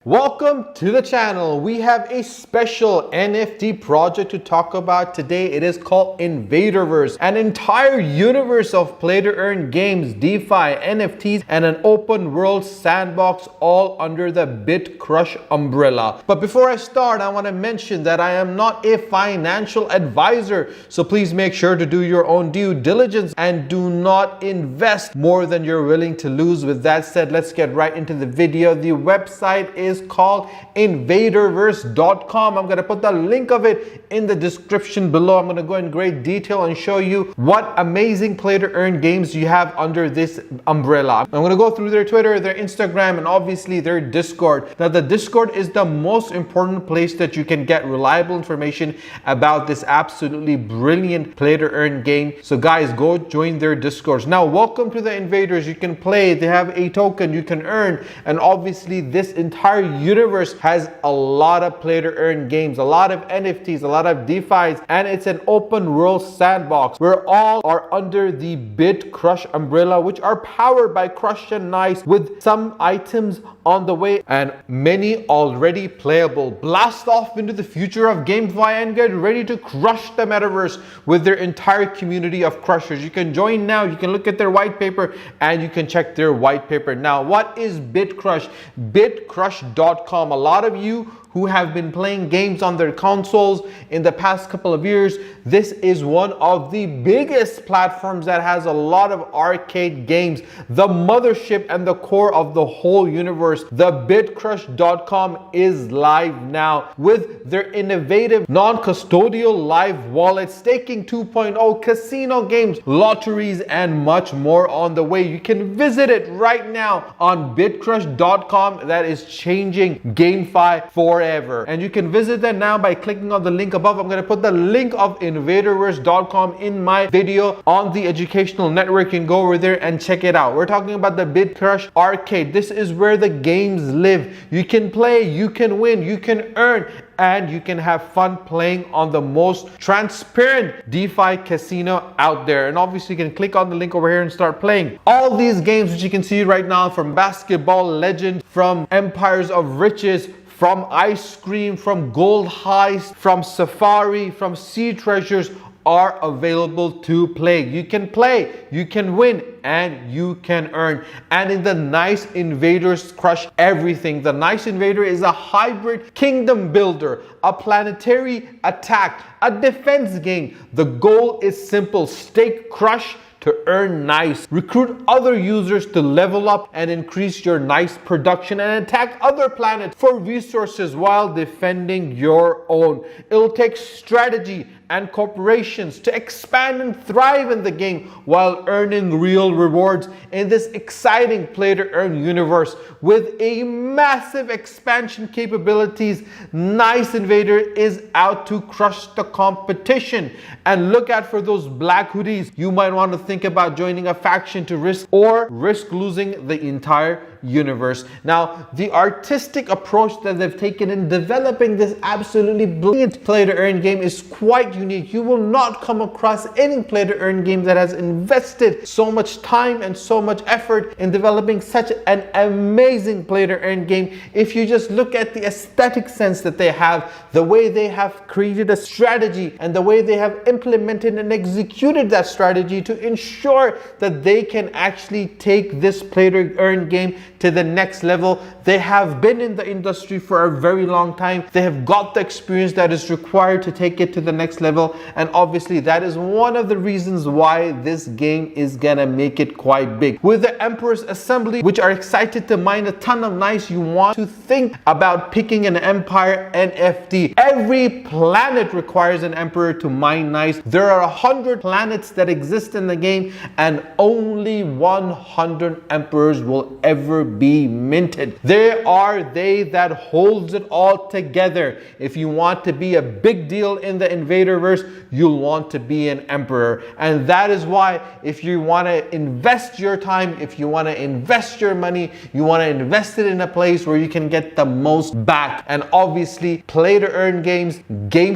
Welcome to the channel. We have a special NFT project to talk about today. It is called Invaderverse, an entire universe of play to earn games, DeFi, NFTs, and an open world sandbox, all under the Bitcrush umbrella. But before I start, I want to mention that I am not a financial advisor, so please make sure to do your own due diligence and do not invest more than you're willing to lose. With that said, let's get right into the video. The website is called Invaderverse.com. I'm going to put the link of it in the description below. I'm going to go in great detail and show you what amazing play to earn games you have under this umbrella. I'm going to go through their Twitter, their Instagram, and obviously their Discord. Now, the Discord is the most important place that you can get reliable information about this absolutely brilliant play to earn game. So guys, go join their Discords. Now, welcome to the Invaders. You can play, they have a token you can earn, and obviously this entire universe has a lot of play to earn games, a lot of NFTs, a lot of DeFis, and it's an open world sandbox where all are under the Bitcrush umbrella, which are powered by Crush and Nice, with some items on the way and many already playable. Blast off into the future of GameFi and get ready to crush the metaverse with their entire community of crushers. You can join now, you can look at their white paper, and you can check their white paper. Now, what is Bitcrush? Bitcrush.com. A lot of you who have been playing games on their consoles in the past couple of years, this is one of the biggest platforms that has a lot of arcade games, the mothership and the core of the whole universe. The Bitcrush.com is live now with their innovative non-custodial live wallet, staking 2.0, casino games, lotteries, and much more on the way. You can visit it right now on Bitcrush.com. That is changing GameFi forever. And you can visit that now by clicking on the link above. I'm going to put the link of Invaderverse.com in my video on the educational network. You can go over there and check it out. We're talking about the Bitcrush arcade. This is where the games live. You can play, you can win, you can earn, and you can have fun playing on the most transparent DeFi casino out there. And obviously you can click on the link over here and start playing. All these games which you can see right now, from Basketball Legend, from Empires of Riches, from Ice Cream, from Gold Heist, from Safari, from Sea Treasures, are available to play. You can win, and you can earn. And in the Nice Invaders crush everything. The Nice Invader is a hybrid kingdom builder, a planetary attack, a defense game. The goal is simple: stake Crush to earn Nice, recruit other users to level up and increase your Nice production, and attack other planets for resources while defending your own. It'll take strategy and corporations to expand and thrive in the game while earning real rewards in this exciting play to earn universe. With a massive expansion capabilities, Nice Invader is out to crush the competition. And look out for those black hoodies. You might want to think about joining a faction to risk losing the entire universe. Now, the artistic approach that they've taken in developing this absolutely brilliant play to earn game is quite unique. You will not come across any play to earn game that has invested so much time and so much effort in developing such an amazing play to earn game. If you just look at the aesthetic sense that they have, the way they have created a strategy, and the way they have implemented and executed that strategy to ensure that they can actually take this play to earn game to the next level. They have been in the industry for a very long time. They have got the experience that is required to take it to the next level, and obviously that is one of the reasons why this game is gonna make it quite big. With the Emperor's Assembly, which are excited to mine a ton of Nice, you want to think about picking an Empire NFT. Every planet requires an Emperor to mine Nice. There are 100 planets that exist in the game, and only 100 Emperors will ever be minted. They are they that holds it all together. If you want to be a big deal in the Invaderverse, you'll want to be an Emperor. And that is why, if you want to invest your time, if you want to invest your money, you want to invest it in a place where you can get the most back. And obviously, play to earn games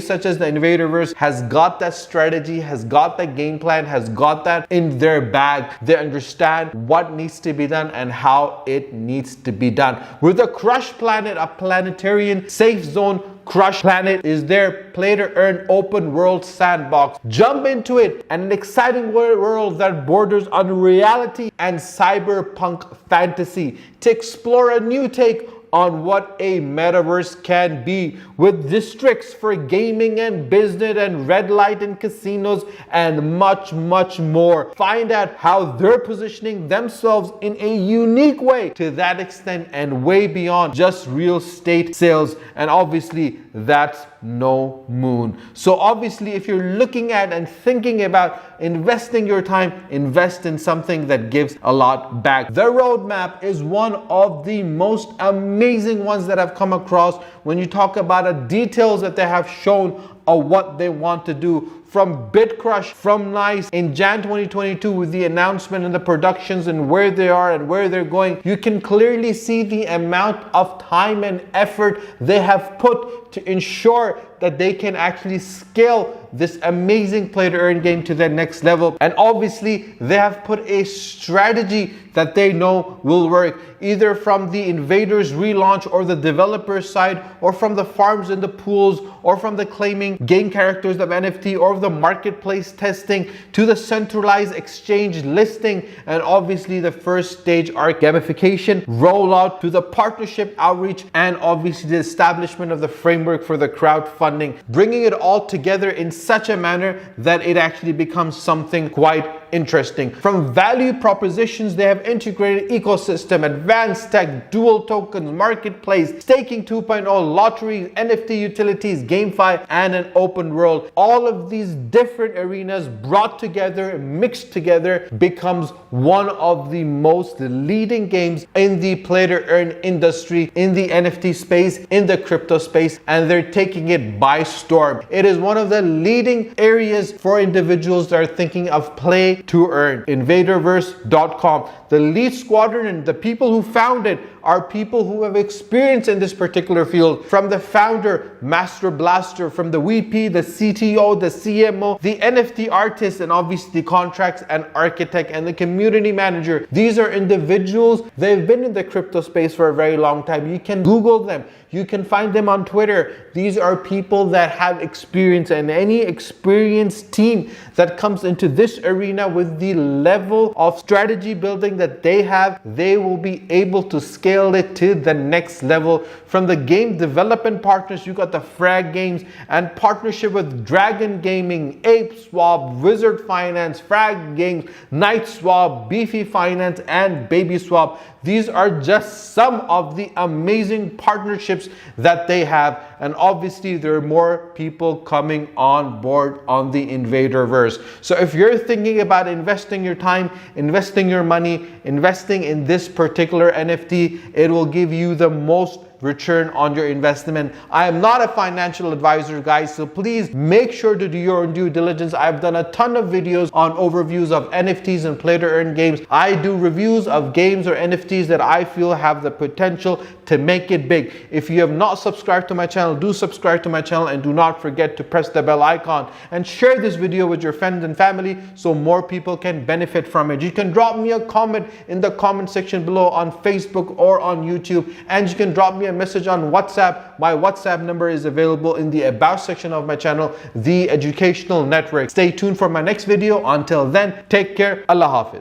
such as the Invaderverse has got that strategy, has got that game plan, has got that in their bag. They understand what needs to be done and how it it needs to be done. With a Crush Planet, a planetarian safe zone, Crush Planet is their play to earn open world sandbox. Jump into it, and an exciting world that borders on reality and cyberpunk fantasy to explore a new take on what a metaverse can be, with districts for gaming and business and red light and casinos and much more. Find out how they're positioning themselves in a unique way to that extent and way beyond just real estate sales. And obviously that's no moon. So obviously, if you're looking at and thinking about investing your time, invest in something that gives a lot back. The roadmap is one of the most amazing ones that I've come across when you talk about the details that they have shown of what they want to do. From Bitcrush, from Nice in Jan 2022 with the announcement and the productions and where they are and where they're going, you can clearly see the amount of time and effort they have put to ensure that they can actually scale this amazing play to earn game to the next level. And obviously they have put a strategy that they know will work, either from the Invaders relaunch or the developer side, or from the farms and the pools, or from the claiming game characters of NFT, or the marketplace testing, to the centralized exchange listing, and obviously the first stage ARC gamification rollout, to the partnership outreach, and obviously the establishment of the framework for the crowdfunding, bringing it all together in such a manner that it actually becomes something quite interesting. From value propositions, they have integrated ecosystem, advanced tech, dual tokens, marketplace, staking 2.0, lotteries, NFT utilities, GameFi, and an open world. All of these different arenas brought together, mixed together, becomes one of the most leading games in the play to earn industry, in the NFT space, in the crypto space, and they're taking it by storm. It is one of the leading areas for individuals that are thinking of play to earn. Invaderverse.com. The lead squadron and the people who found it are people who have experience in this particular field, from the founder, Master Blaster, from the VP, the CTO, the CMO, the NFT artist, and obviously the contracts and architect and the community manager. These are individuals, they've been in the crypto space for a very long time. You can Google them. You can find them on Twitter. These are people that have experience, and any experienced team that comes into this arena with the level of strategy building that they have, they will be able to scale it to the next level. From the game development partners, you got the Frag Games and partnership with Dragon Gaming, Ape Swap, Wizard Finance, Frag Games, Night Swap, Beefy Finance, and Baby Swap. These are just some of the amazing partnerships that they have, and obviously there are more people coming on board on the Invaderverse. So if you're thinking about investing your time, investing your money, investing in this particular NFT, it will give you the most return on your investment. I am not a financial advisor, guys, so please make sure to do your own due diligence. I've done a ton of videos on overviews of NFTs and play to earn games. I do reviews of games or NFTs that I feel have the potential to make it big. If you have not subscribed to my channel, do subscribe to my channel, and do not forget to press the bell icon and share this video with your friends and family so more people can benefit from it. You can drop me a comment in the comment section below on Facebook or on YouTube, and you can drop me a message on WhatsApp. My WhatsApp number is available in the about section of my channel, The Educational Network. Stay tuned for my next video. Until then, take care. Allah Hafiz.